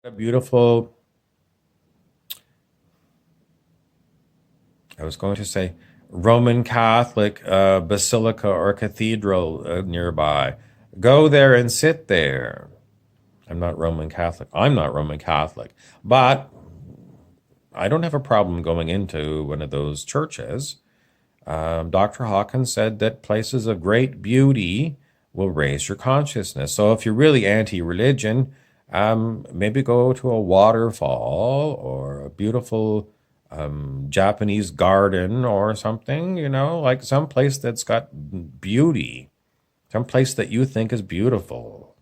A beautiful, I was going to say, Roman Catholic basilica or cathedral nearby. Go there and sit there. I'm not Roman Catholic. I'm not Roman Catholic. But I don't have a problem going into one of those churches. Dr. Hawkins said that places of great beauty will raise your consciousness. So if you're really anti-religion, maybe go to a waterfall or a beautiful Japanese garden or something, like some place that's got beauty, some place that you think is beautiful.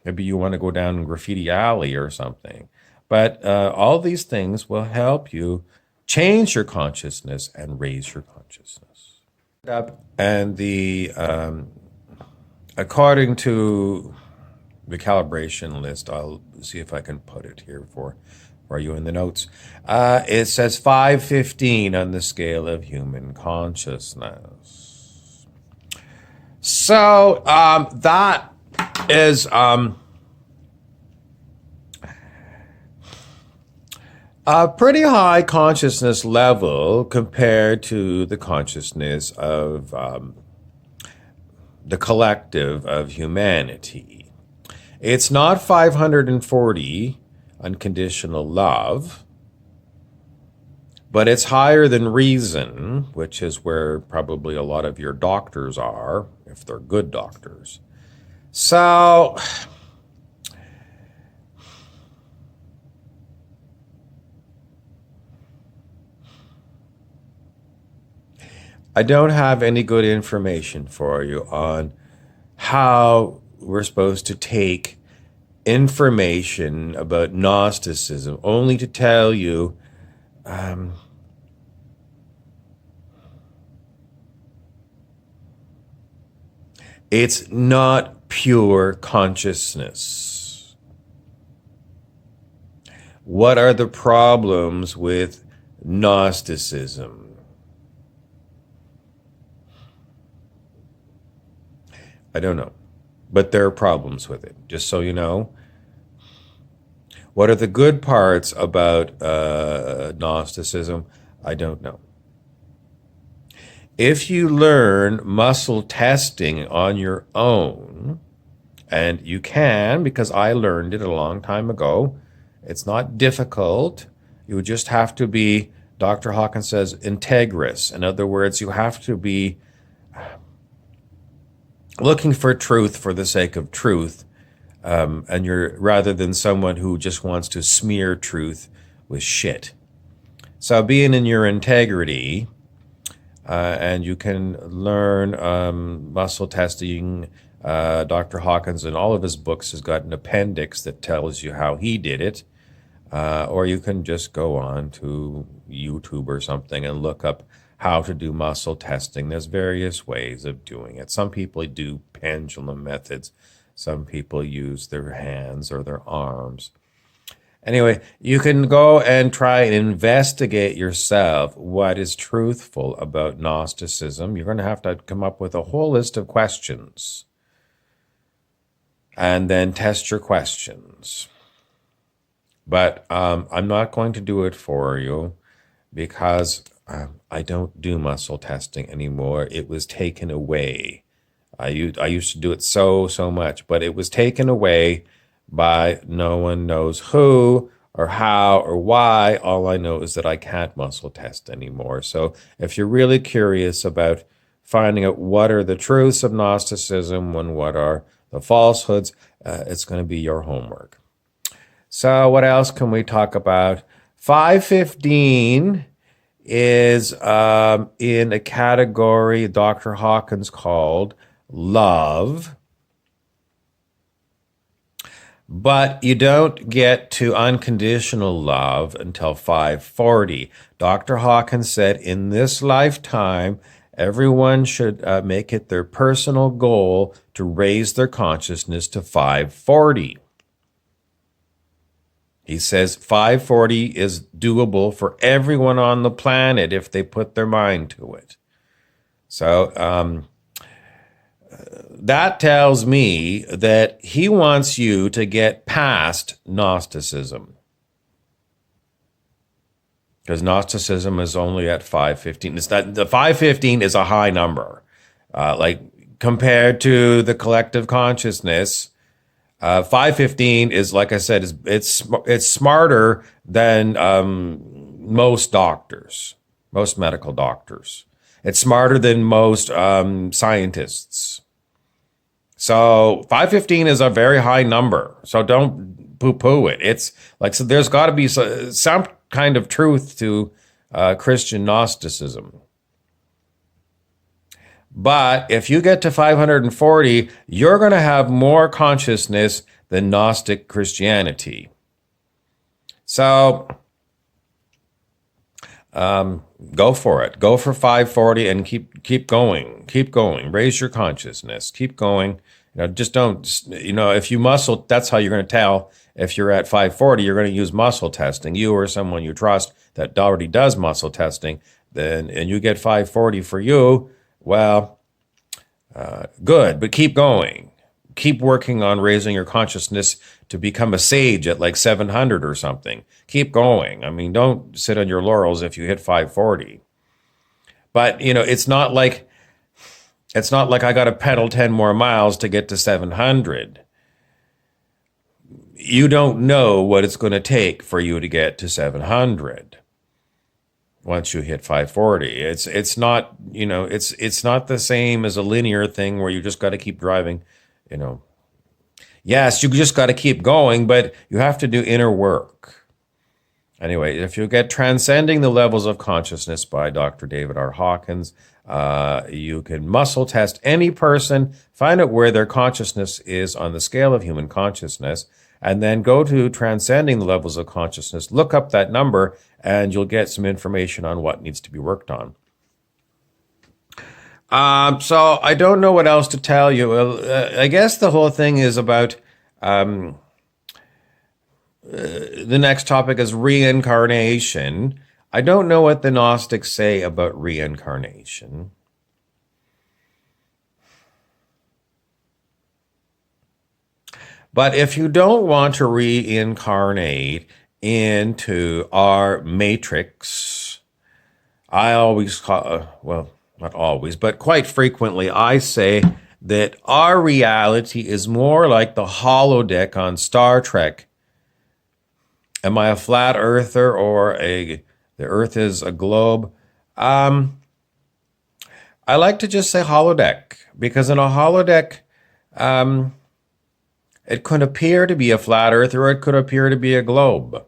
Maybe you want to go down Graffiti Alley or something. But all these things will help you change your consciousness and raise your consciousness. And according to the calibration list, I'll see if I can put it here for you in the notes. It says 515 on the scale of human consciousness. So that is a pretty high consciousness level compared to the consciousness of the collective of humanity. It's not 540 unconditional love, but it's higher than reason, which is where probably a lot of your doctors are, if they're good doctors. So I don't have any good information for you on how we're supposed to take information about Gnosticism, only to tell you it's not pure consciousness. What are the problems with Gnosticism? I don't know, but there are problems with it, just so you know. What are the good parts about Gnosticism? I don't know. If you learn muscle testing on your own, and you can, because I learned it a long time ago, it's not difficult. You just have to be, Dr. Hawkins says, integrous. In other words, you have to be looking for truth for the sake of truth, and you're rather than someone who just wants to smear truth with shit. So being in your integrity, and you can learn muscle testing. Dr. Hawkins, in all of his books, has got an appendix that tells you how he did it. Or you can just go on to YouTube or something and look up how to do muscle testing. There's various ways of doing it. Some people do pendulum methods. Some people use their hands or their arms. Anyway, you can go and try and investigate yourself what is truthful about Gnosticism. You're going to have to come up with a whole list of questions and then test your questions. But I'm not going to do it for you because I don't do muscle testing anymore. It was taken away. I used to do it so much, but it was taken away by no one knows who or how or why. All I know is that I can't muscle test anymore. So if you're really curious about finding out what are the truths of Gnosticism and what are the falsehoods, it's going to be your homework. So what else can we talk about? 515 is in a category Dr. Hawkins called love. But you don't get to unconditional love until 540. Dr. Hawkins said in this lifetime, everyone should make it their personal goal to raise their consciousness to 540. He says 540 is doable for everyone on the planet if they put their mind to it. So that tells me that he wants you to get past Gnosticism. Because Gnosticism is only at 515. It's not, the 515 is a high number. Like compared to the collective consciousness, 515 is, like I said, it's smarter than most doctors, most medical doctors. It's smarter than most scientists. So 515 is a very high number. So don't poo-poo it. It's like, so there's got to be some kind of truth to Christian Gnosticism. But if you get to 540, you're going to have more consciousness than Gnostic Christianity. So go for it. Go for 540 and keep going. Keep going. Raise your consciousness. Keep going. Just don't, if you muscle, that's how you're going to tell if you're at 540, you're going to use muscle testing. You or someone you trust that already does muscle testing, and you get 540 for you, well, good, but keep going. Keep working on raising your consciousness to become a sage at like 700 or something. Keep going. I mean, don't sit on your laurels if you hit 540. But, it's not like I got to pedal 10 more miles to get to 700. You don't know what it's going to take for you to get to 700 once you hit 540. It's not, it's not the same as a linear thing where you just got to keep driving, Yes, you just got to keep going, but you have to do inner work. Anyway, if you get Transcending the Levels of Consciousness by Dr. David R. Hawkins, you can muscle test any person, find out where their consciousness is on the scale of human consciousness, and then go to Transcending the Levels of Consciousness, look up that number, and you'll get some information on what needs to be worked on. So I don't know what else to tell you. I guess the whole thing is about the next topic is reincarnation. I don't know what the Gnostics say about reincarnation. But if you don't want to reincarnate into our matrix, I always call, not always, but quite frequently, I say that our reality is more like the holodeck on Star Trek. Am I a flat earther or the earth is a globe? I like to just say holodeck, because in a holodeck, it could appear to be a flat earth or it could appear to be a globe.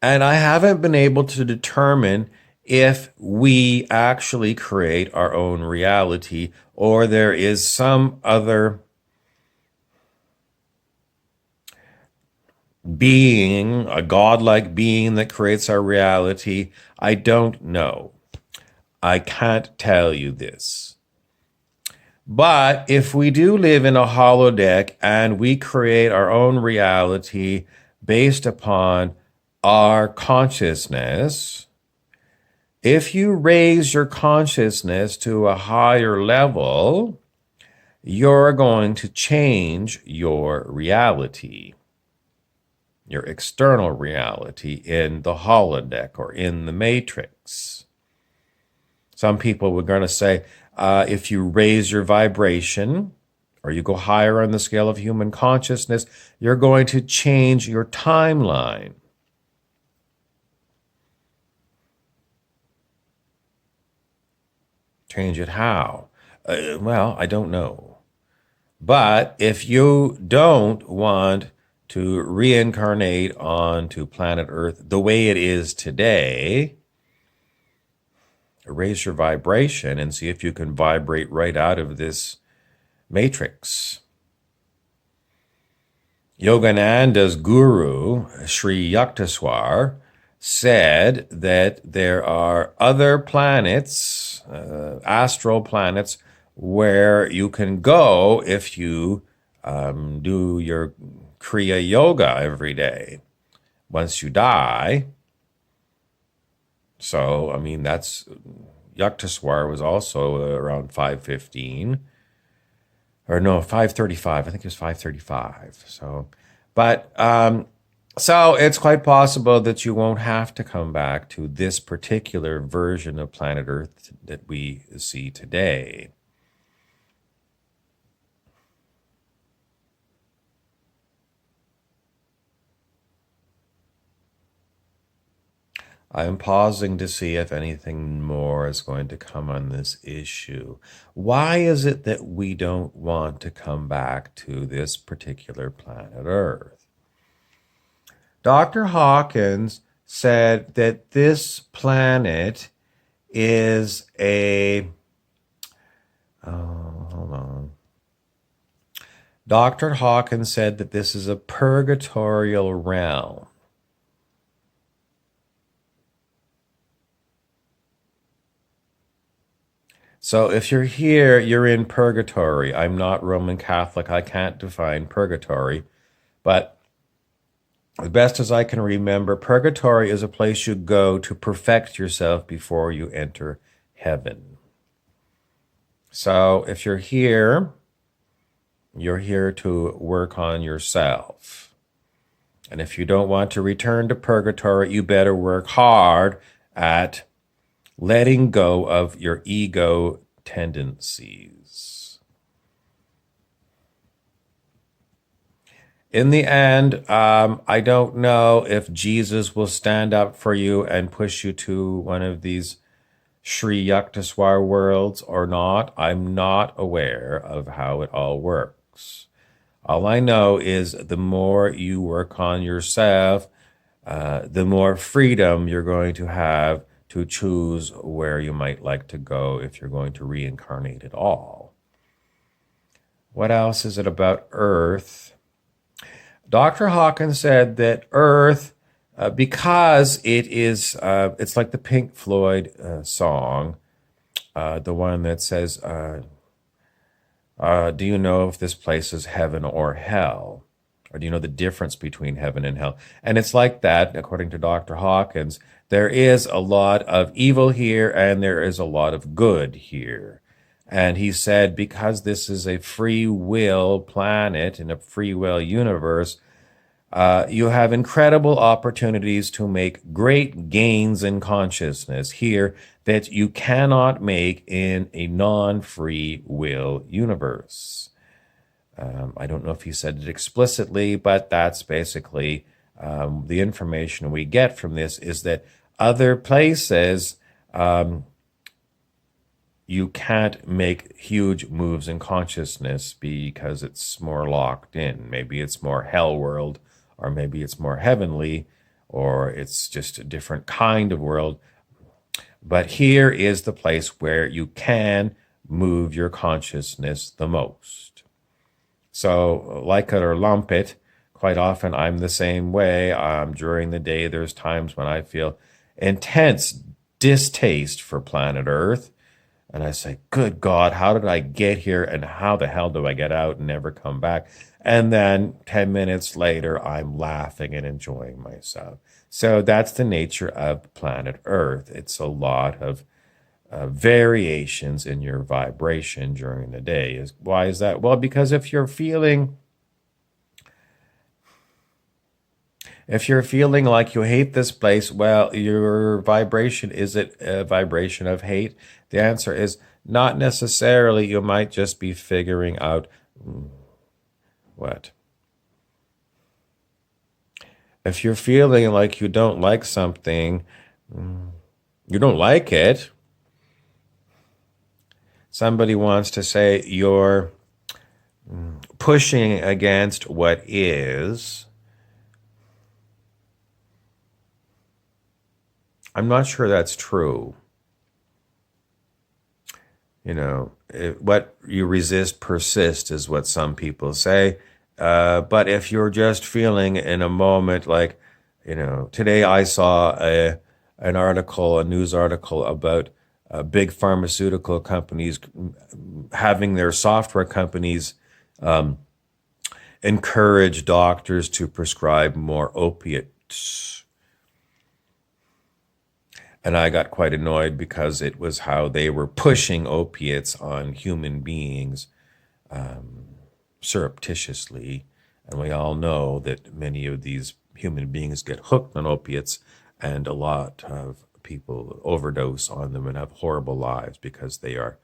And I haven't been able to determine if we actually create our own reality or there is some other being, a godlike being that creates our reality. I don't know. I can't tell you this. But if we do live in a holodeck and we create our own reality based upon our consciousness, if you raise your consciousness to a higher level, you're going to change your reality, your external reality in the holodeck or in the matrix. Some people were going to say, if you raise your vibration or you go higher on the scale of human consciousness, you're going to change your timeline. Change it how? Well, I don't know. But if you don't want to reincarnate onto planet Earth the way it is today, raise your vibration and see if you can vibrate right out of this matrix. Yogananda's guru, Sri Yukteswar, said that there are other planets, astral planets, where you can go if you do your Kriya Yoga every day once you die. So, I mean, that's Yukteswar was also around 5:15, or no, 5:35. I think it was 5:35. So, but so it's quite possible that you won't have to come back to this particular version of planet Earth that we see today. I'm pausing to see if anything more is going to come on this issue. Why is it that we don't want to come back to this particular planet Earth? Dr. Hawkins said that this planet is a. Oh, hold on. Dr. Hawkins said that this is a purgatorial realm. So if you're here, you're in purgatory. I'm not Roman Catholic. I can't define purgatory. But as best as I can remember, purgatory is a place you go to perfect yourself before you enter heaven. So if you're here to work on yourself. And if you don't want to return to purgatory, you better work hard at letting go of your ego tendencies. In the end, I don't know if Jesus will stand up for you and push you to one of these Sri Yukteswar worlds or not. I'm not aware of how it all works. All I know is the more you work on yourself, the more freedom you're going to have to choose where you might like to go if you're going to reincarnate at all. What else is it about Earth? Dr. Hawkins said that Earth, because it's like the Pink Floyd song, the one that says, do you know if this place is heaven or hell? Or do you know the difference between heaven and hell? And it's like that, according to Dr. Hawkins. There is a lot of evil here and there is a lot of good here. And he said, because this is a free will planet and a free will universe, you have incredible opportunities to make great gains in consciousness here that you cannot make in a non-free will universe. I don't know if he said it explicitly, but that's basically the information we get from this is that other places you can't make huge moves in consciousness because it's more locked in. Maybe it's more hell world, or maybe it's more heavenly, or it's just a different kind of world. But here is the place where you can move your consciousness the most. So, like it or lump it, quite often I'm the same way. During the day, there's times when I feel intense distaste for planet Earth. And I say, good God, how did I get here? And how the hell do I get out and never come back? And then 10 minutes later, I'm laughing and enjoying myself. So that's the nature of planet Earth. It's a lot of variations in your vibration during the day. Why is that? Well, because if you're feeling like you hate this place, well, your vibration, is it a vibration of hate? The answer is not necessarily. You might just be figuring out what. If you're feeling like you don't like something, you don't like it. Somebody wants to say you're pushing against what is. I'm not sure that's true. What you resist persists is what some people say. But if you're just feeling in a moment like, today I saw a news article about big pharmaceutical companies having their software companies encourage doctors to prescribe more opiates. And I got quite annoyed because it was how they were pushing opiates on human beings surreptitiously. And we all know that many of these human beings get hooked on opiates, and a lot of people overdose on them and have horrible lives because they are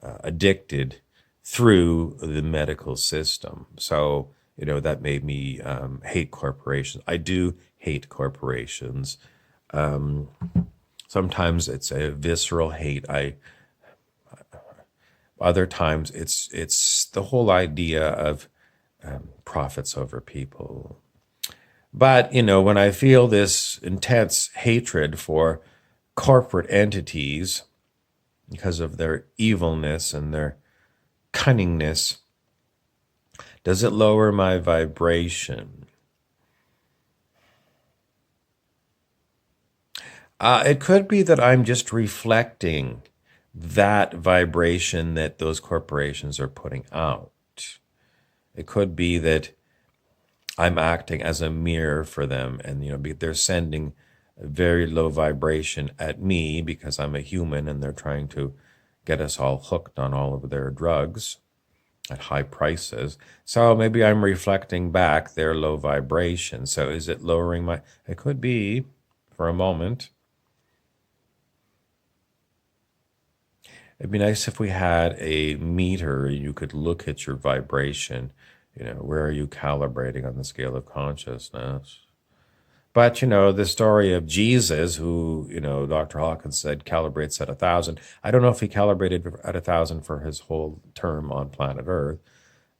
addicted through the medical system. So, that made me hate corporations. I do hate corporations. Sometimes it's a visceral hate. Other times it's the whole idea of profits over people. But, when I feel this intense hatred for corporate entities because of their evilness and their cunningness, does it lower my vibration? It could be that I'm just reflecting that vibration that those corporations are putting out. It could be that I'm acting as a mirror for them, and they're sending a very low vibration at me because I'm a human, and they're trying to get us all hooked on all of their drugs at high prices. So maybe I'm reflecting back their low vibration. So is it lowering my? It could be for a moment. It'd be nice if we had a meter you could look at your vibration. Where are you calibrating on the scale of consciousness? But, the story of Jesus, who, Dr. Hawkins said calibrates at 1,000. I don't know if he calibrated at 1,000 for his whole term on planet Earth,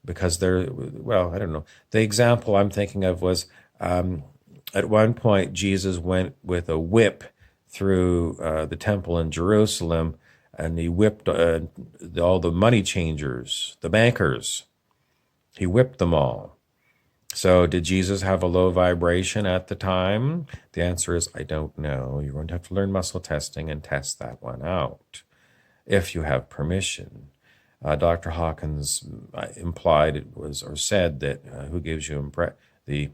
because I don't know. The example I'm thinking of was at one point, Jesus went with a whip through the temple in Jerusalem, and he whipped all the money changers, the bankers. He whipped them all. So did Jesus have a low vibration at the time? The answer is, I don't know. You're going to have to learn muscle testing and test that one out if you have permission. Dr. Hawkins implied it was, or said that who gives you the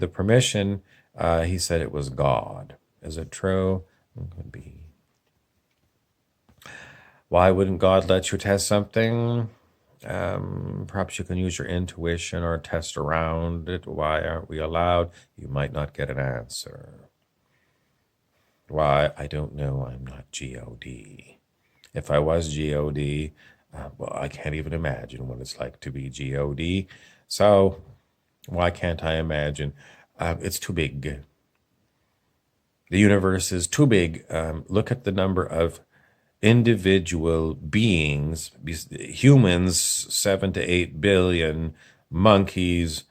permission? He said it was God. Is it true? It could be. Why wouldn't God let you test something? Perhaps you can use your intuition or test around it. Why aren't we allowed? You might not get an answer. Why? I don't know. I'm not God. If I was God, I can't even imagine what it's like to be God. So why can't I imagine? It's too big. The universe is too big. Look at the number of individual beings, humans, 7 to 8 billion, monkeys,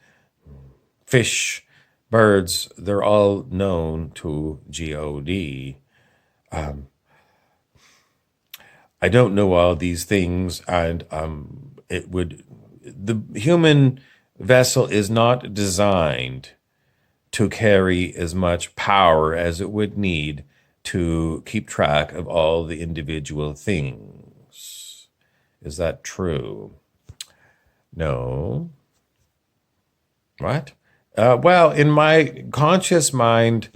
fish, birds, they're all known to God. I don't know all these things, and the human vessel is not designed to carry as much power as it would need to keep track of all the individual things. Is that true? No. What? Well, in my conscious mind,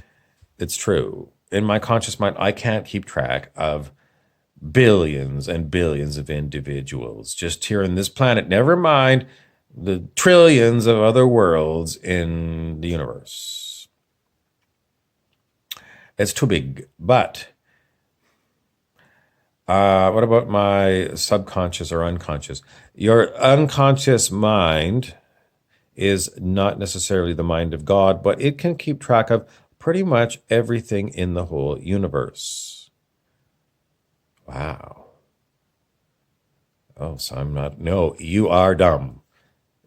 it's true. In my conscious mind, I can't keep track of billions and billions of individuals just here on this planet. Never mind the trillions of other worlds in the universe. It's too big. But what about my subconscious or unconscious? Your unconscious mind is not necessarily the mind of God, but it can keep track of pretty much everything in the whole universe. Wow. Oh, so I'm not. No, you are dumb.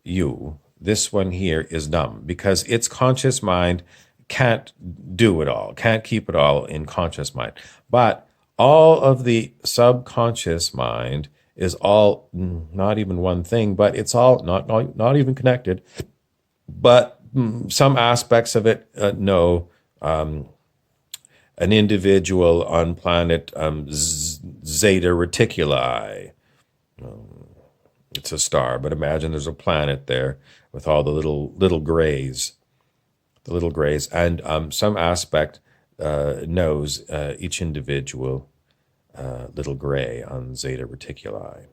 This one here is dumb because its conscious mind can't do it all, can't keep it all in conscious mind. But all of the subconscious mind is all not even one thing, but it's all not even connected. But some aspects of it know an individual on planet Zeta Reticuli. It's a star, but imagine there's a planet there with all the little grays, and some aspect knows each individual little gray on Zeta Reticuli.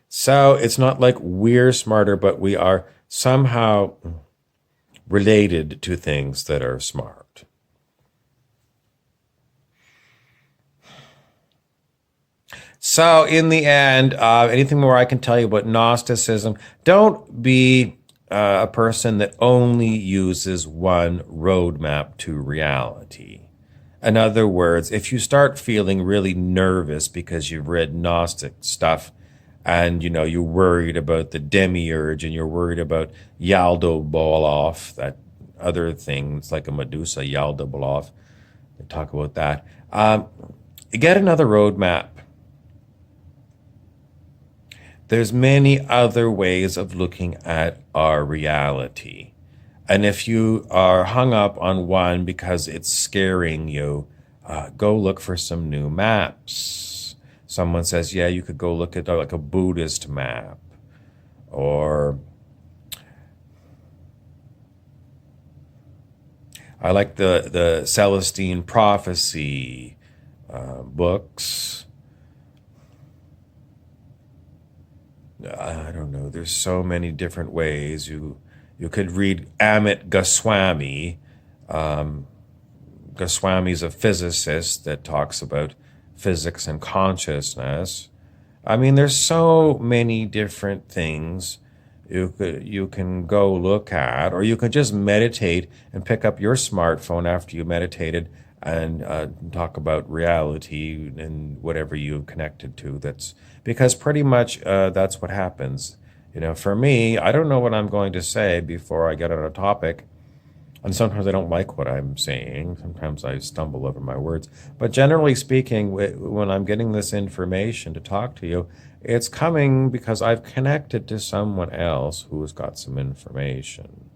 So it's not like we're smarter, but we are somehow related to things that are smart. So, in the end, anything more I can tell you about Gnosticism? Don't be a person that only uses one roadmap to reality. In other words, if you start feeling really nervous because you've read Gnostic stuff and you're worried about the demiurge and you're worried about Yaldo Boloff, that other thing, it's like a Medusa, Yaldo Boloff, they talk about that. Get another roadmap. There's many other ways of looking at our reality. And if you are hung up on one because it's scaring you, go look for some new maps. Someone says, yeah, you could go look at like a Buddhist map, or I like the Celestine Prophecy books. I don't know. There's so many different ways. You could read Amit Goswami. Goswami's a physicist that talks about physics and consciousness. I mean, there's so many different things you can go look at, or you can just meditate and pick up your smartphone after you meditated and talk about reality and whatever you've connected to. That's because pretty much that's what happens. For me, I don't know what I'm going to say before I get on a topic. And sometimes I don't like what I'm saying. Sometimes I stumble over my words. But generally speaking, when I'm getting this information to talk to you, it's coming because I've connected to someone else who's got some information.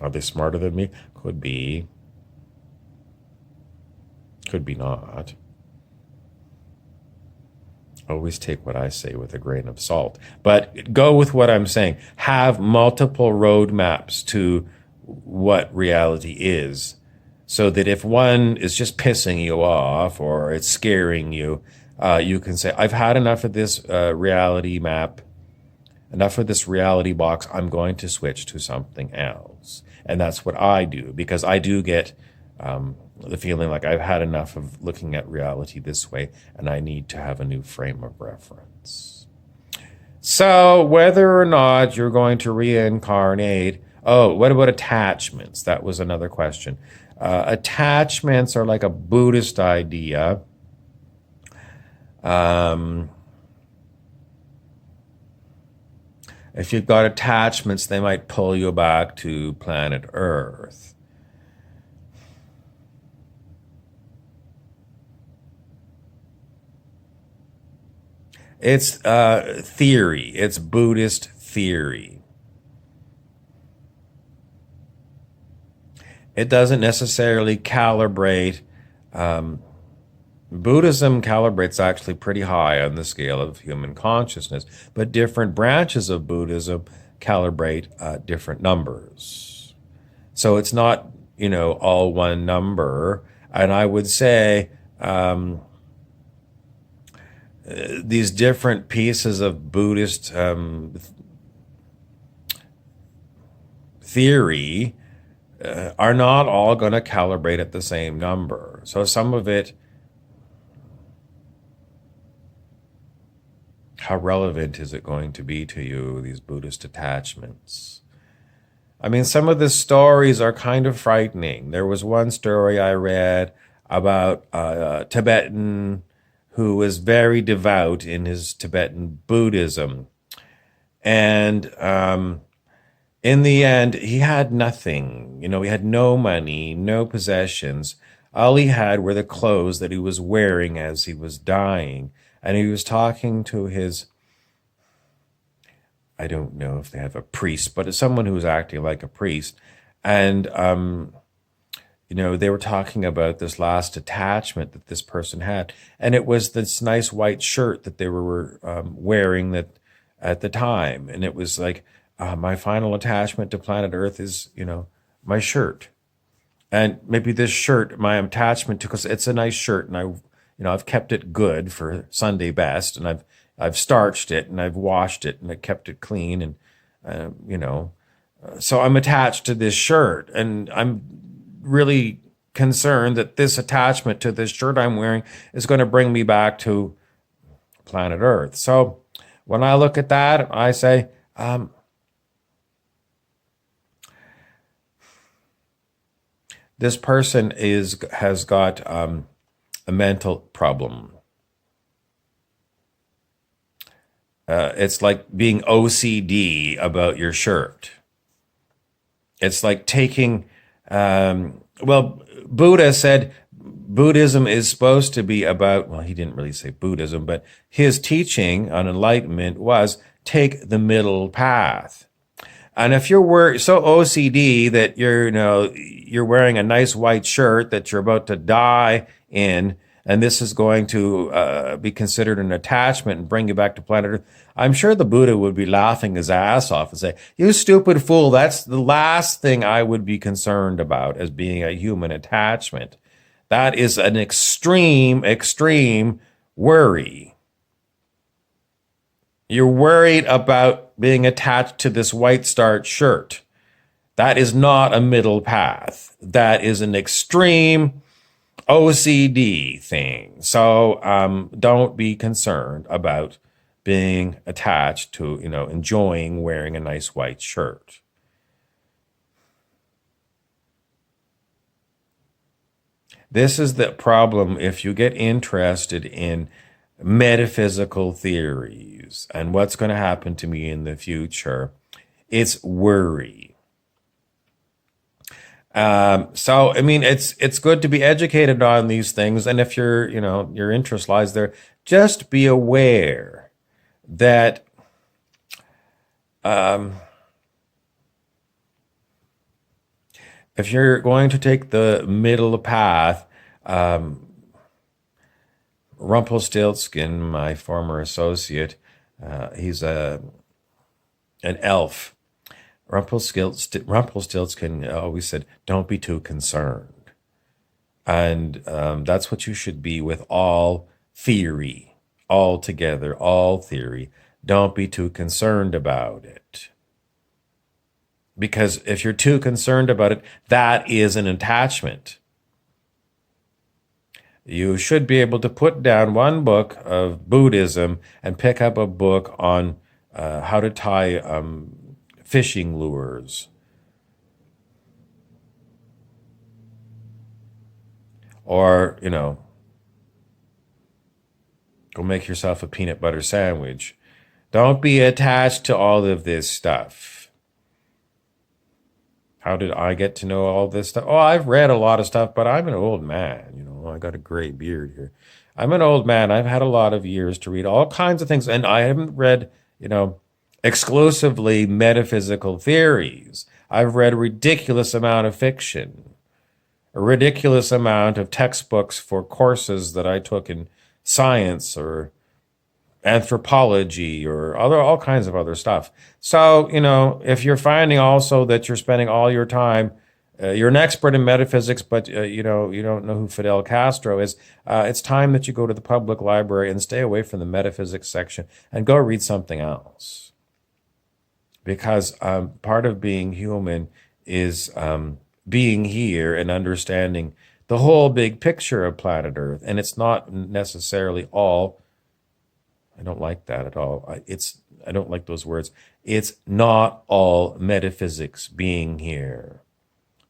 Are they smarter than me? Could be. Could be not. Always take what I say with a grain of salt. But go with what I'm saying. Have multiple roadmaps to what reality is, so that if one is just pissing you off or it's scaring you, you can say, I've had enough of this reality map, enough of this reality box. I'm going to switch to something else. And that's what I do, because I do get the feeling like I've had enough of looking at reality this way, and I need to have a new frame of reference. So whether or not you're going to reincarnate, oh, what about attachments? That was another question. Attachments are like a Buddhist idea. If you've got attachments, they might pull you back to planet Earth. It's theory. It's Buddhist theory. It doesn't necessarily calibrate. Buddhism calibrates actually pretty high on the scale of human consciousness, but different branches of Buddhism calibrate different numbers. So it's not, all one number. And I would say these different pieces of Buddhist theory are not all going to calibrate at the same number. So some of it, how relevant is it going to be to you, these Buddhist attachments? I mean, some of the stories are kind of frightening. There was one story I read about a Tibetan who was very devout in his Tibetan Buddhism. And in the end, he had nothing. He had no money, no possessions. All he had were the clothes that he was wearing as he was dying. And he was talking to his, I don't know if they have a priest, but it's someone who was acting like a priest. And they were talking about this last attachment that this person had, and it was this nice white shirt that they were wearing that at the time, and it was like, my final attachment to planet Earth is, my shirt, and maybe this shirt, my attachment to, because it's a nice shirt, and I've kept it good for Sunday best, and I've starched it and I've washed it and I kept it clean, and so I'm attached to this shirt, and I'm really concerned that this attachment to this shirt I'm wearing is going to bring me back to planet Earth. So when I look at that, I say, this person has got a mental problem. It's like being OCD about your shirt. It's like taking, Buddha said Buddhism is supposed to be about, well, he didn't really say Buddhism, but his teaching on enlightenment was take the middle path. And if you're so OCD that you're wearing a nice white shirt that you're about to die in, and this is going to be considered an attachment and bring you back to planet Earth, I'm sure the Buddha would be laughing his ass off and say, "You stupid fool, that's the last thing I would be concerned about as being a human attachment. That is an extreme, extreme worry. You're worried about being attached to this white starched shirt. That is not a middle path. That is an extreme OCD thing. So don't be concerned about being attached to, enjoying wearing a nice white shirt." This is the problem if you get interested in metaphysical theories and what's going to happen to me in the future. It's worry. So, I mean, it's good to be educated on these things. And if your interest lies there, just be aware that if you're going to take the middle path, Rumpelstiltskin, my former associate, he's an elf. Rumpelstiltskin always said, "Don't be too concerned." And that's what you should be with all theory, all together, all theory. Don't be too concerned about it. Because if you're too concerned about it, that is an attachment. You should be able to put down one book of Buddhism and pick up a book on how to tie fishing lures. Or, go make yourself a peanut butter sandwich. Don't be attached to all of this stuff. How did I get to know all this stuff? Oh, I've read a lot of stuff, but I'm an old man. I got a gray beard here. I'm an old man. I've had a lot of years to read all kinds of things, and I haven't read, exclusively metaphysical theories. I've read a ridiculous amount of fiction, a ridiculous amount of textbooks for courses that I took in science or anthropology or all kinds of other stuff. So, if you're finding also that you're spending all your time, you're an expert in metaphysics, but you don't know who Fidel Castro is, it's time that you go to the public library and stay away from the metaphysics section and go read something else. Because part of being human is being here and understanding the whole big picture of planet Earth. And it's not necessarily all, I don't like that at all. I don't like those words. It's not all metaphysics being here.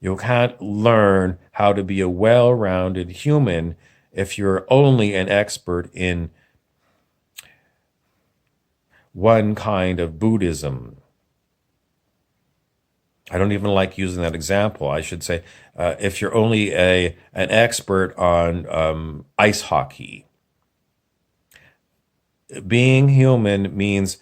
You can't learn how to be a well-rounded human if you're only an expert in one kind of Buddhism. I don't even like using that example. I should say, if you're only an expert on ice hockey. Being human means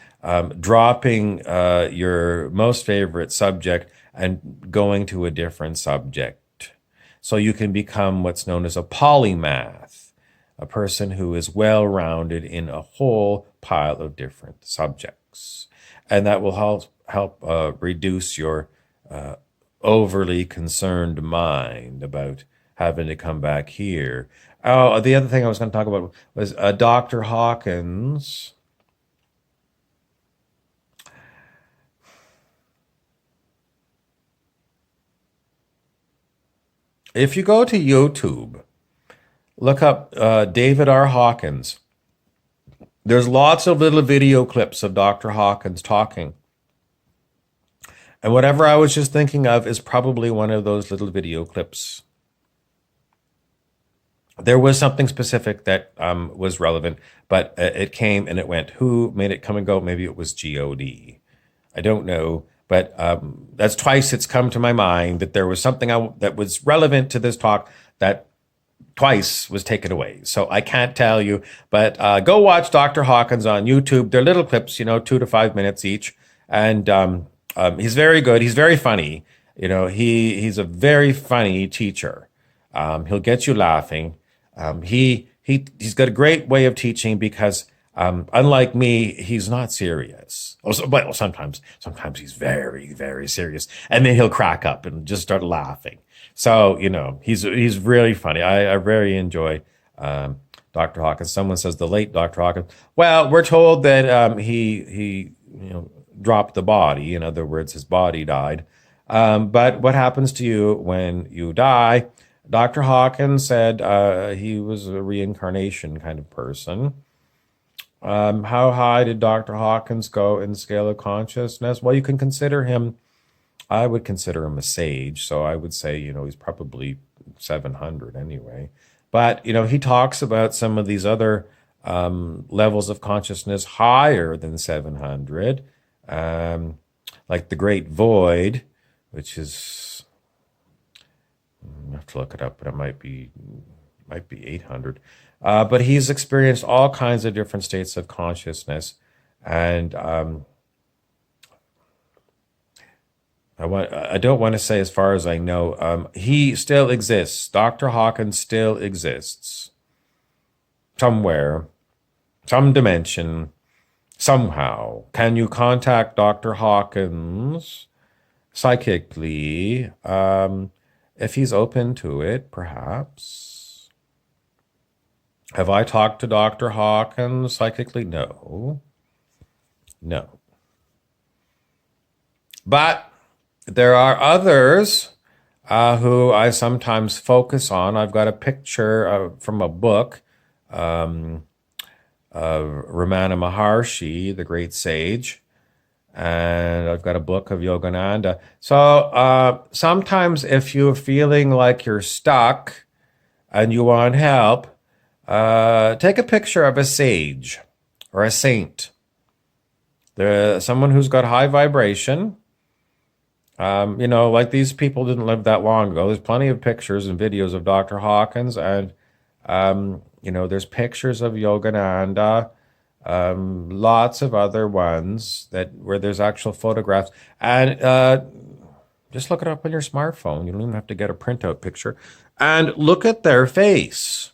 dropping your most favorite subject and going to a different subject. So you can become what's known as a polymath, a person who is well-rounded in a whole pile of different subjects. And that will help reduce your overly concerned mind about having to come back here. Oh, the other thing I was going to talk about was Dr. Hawkins. If you go to YouTube, look up David R. Hawkins. There's lots of little video clips of Dr. Hawkins talking. And whatever I was just thinking of is probably one of those little video clips. There was something specific that was relevant, but it came and it went. Who made it come and go? Maybe it was God. I don't know, but that's twice it's come to my mind that there was something that was relevant to this talk that twice was taken away. So I can't tell you, but go watch Dr. Hawkins on YouTube. They're little clips, 2 to 5 minutes each. And he's very good. He's very funny. He's a very funny teacher. He'll get you laughing. He's got a great way of teaching because unlike me, he's not serious. Well, sometimes he's very, very serious, and then he'll crack up and just start laughing. So he's really funny. I very enjoy Dr. Hawkins. Someone says the late Dr. Hawkins. Well, we're told that he dropped the body. In other words, his body died. But what happens to you when you die? Dr. Hawkins said he was a reincarnation kind of person. How high did Dr. Hawkins go in the scale of consciousness? Well, you can consider him, I would consider him a sage. So I would say, he's probably 700 anyway. But, he talks about some of these other levels of consciousness higher than 700, like the Great Void, which is, I have to look it up, but it might be 800. But he's experienced all kinds of different states of consciousness, and I don't want to say as far as I know. He still exists. Dr. Hawkins still exists somewhere, some dimension, somehow. Can you contact Dr. Hawkins psychically? If he's open to it, perhaps. Have I talked to Dr. Hawkins psychically? No. But there are others who I sometimes focus on. I've got a picture from a book of Ramana Maharshi, the great sage. And I've got a book of Yogananda. So sometimes if you're feeling like you're stuck and you want help, take a picture of a sage or a saint. Someone who's got high vibration. Like these people didn't live that long ago. There's plenty of pictures and videos of Dr. Hawkins, and there's pictures of Yogananda. Lots of other ones where there's actual photographs, and just look it up on your smartphone. You don't even have to get a printout picture, and look at their face.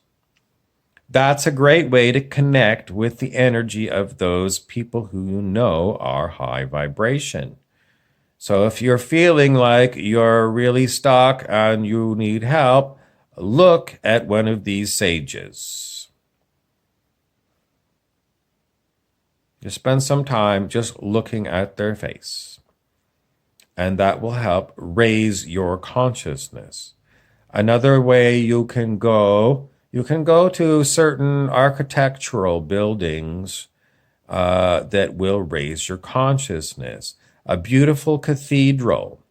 That's a great way to connect with the energy of those people who are high vibration. So if you're feeling like you're really stuck and you need help, look at one of these sages. Just spend some time just looking at their face. And that will help raise your consciousness. Another way you can go to certain architectural buildings that will raise your consciousness. A beautiful cathedral